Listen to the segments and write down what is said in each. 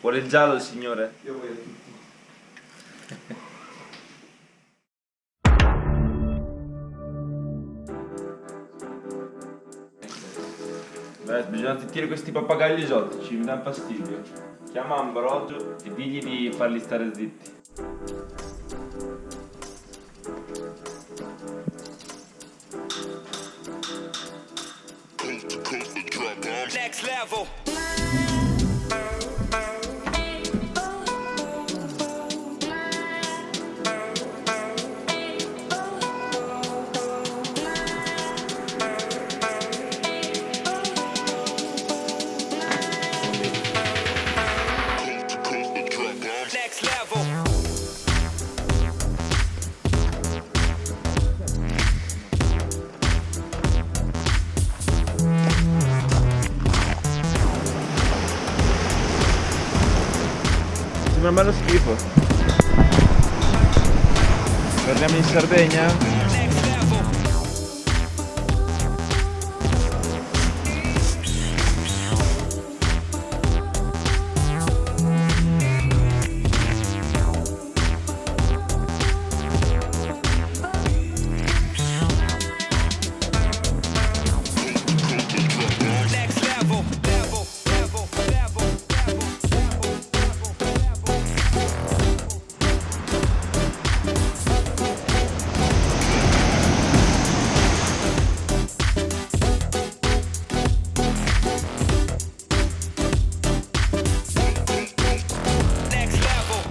Vuole il giallo il signore? Io voglio tutti. Beh, bisogna zittire questi pappagalli esotici, mi dà fastidio. Chiama Ambrogio e digli di farli stare zitti. Next level. Next level. Sembra bello schifo. Torniamo in Sardegna? Next level. Next level. Level. Level. Level. Next level.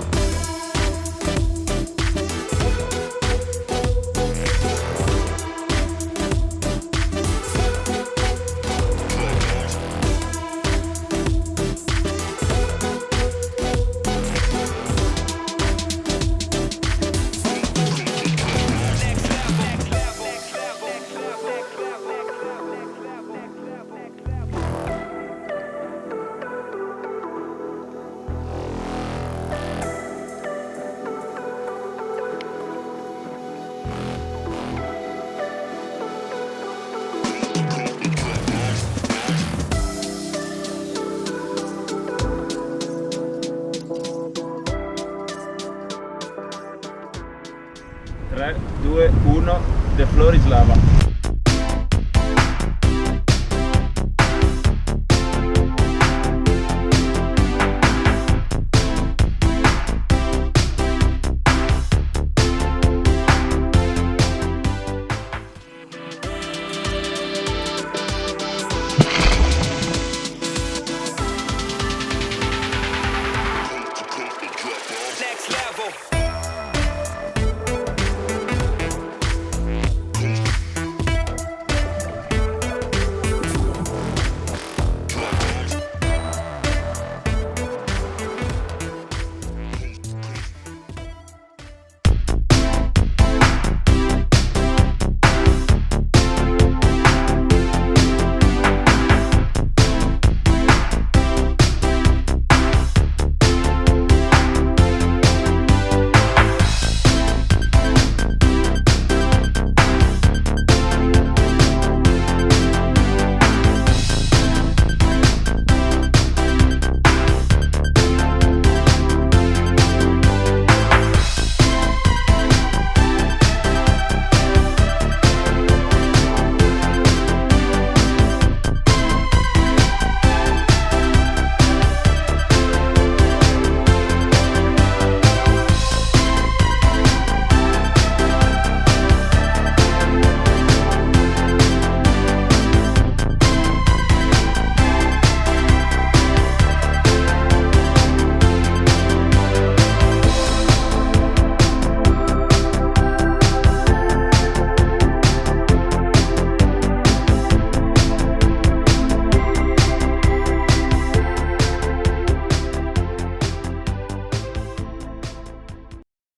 Tre, due, uno, The floor is lava.